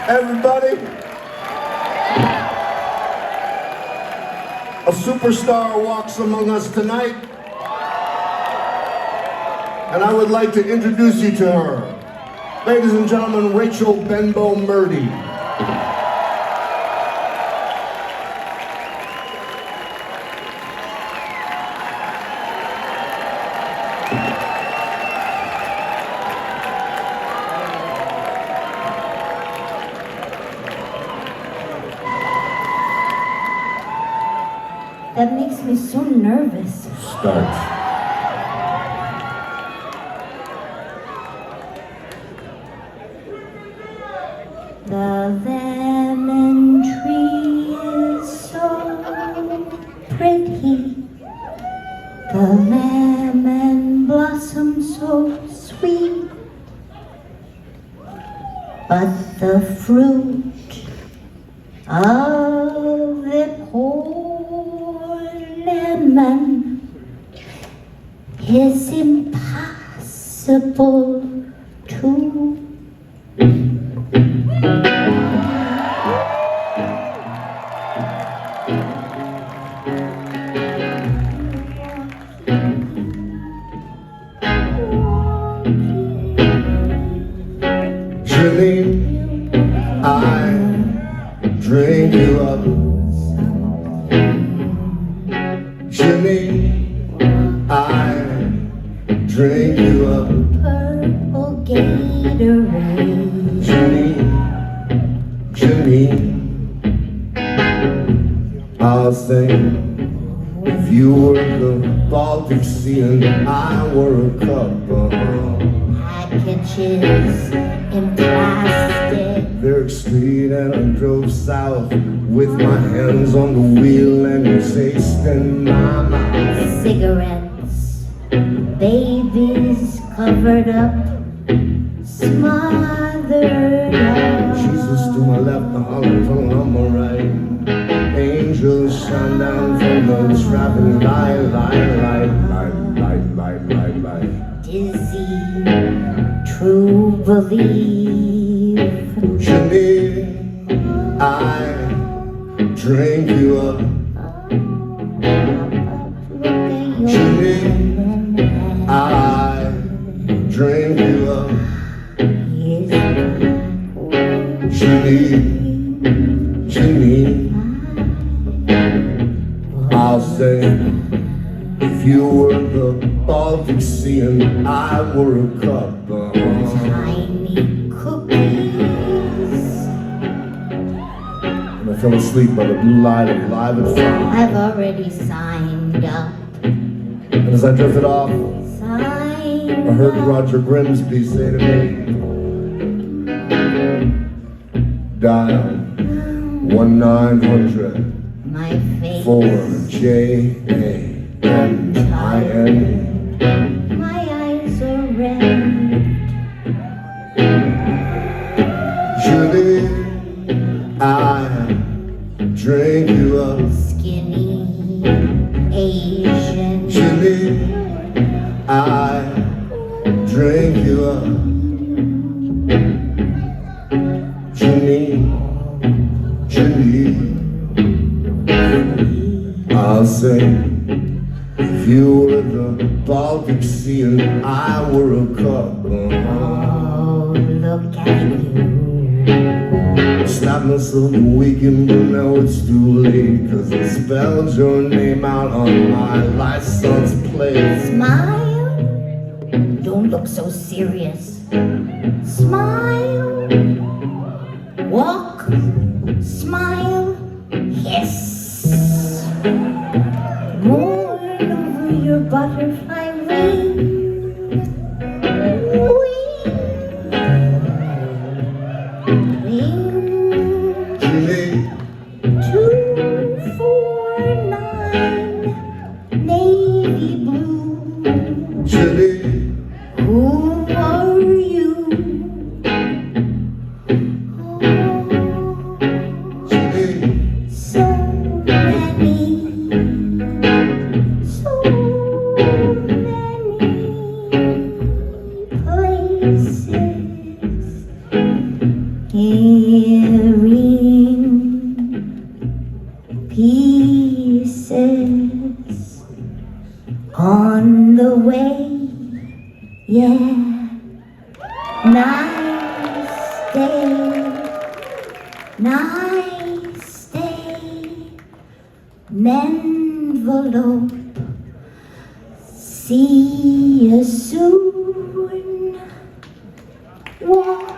Everybody, a superstar walks among us tonight, and I would like to introduce you to her. Ladies and gentlemen, Rachel Benbow Murdy. That makes me so nervous. Start. The lemon tree is so pretty. The lemon blossoms so sweet. But the fruit of the poor lemon is impossible to Janine, I drink you up. Janine, I drink you up. purple Gatorade. Janine, I'll sing. If you were the Baltic Sea and I were a cup, Packages in plastic. Lyric Street, and I drove south with my hands on the wheel and a taste in my mouth. Cigarettes, babies covered up, smothered up. Jesus to my left, the hollow tongue on my right. Angels shine down from the traffic light. Dizzy, true belief. Janine, I drink you up. Janine, I drink you up. Janine, I'll say, if you were the Baltic Sea and I were a cup, Tiny cookies. and I fell asleep by the blue light of Live at 5. I've already signed up. And as I drifted off, Signed I heard up. Roger Grimsby say to me, dial 1-900 My face. for Janine. My eyes are red. Janine, I drink you up. Skinny Asian. Janine, I drink you up. Janine, I'll say, if you were the Baltic Sea and I were a cup, Oh, look at you. Slapped myself the weekend, but now it's too late, 'cause I spelled your name out on my license plate. Smile. Don't look so serious. Smile. Walk. Smile. Hiss. Mourn over your butterfly wing. Wing. Janine, 249 navy blue. Janine, Who are you? on the way, yeah. Nice day, envelope. See you soon. Walk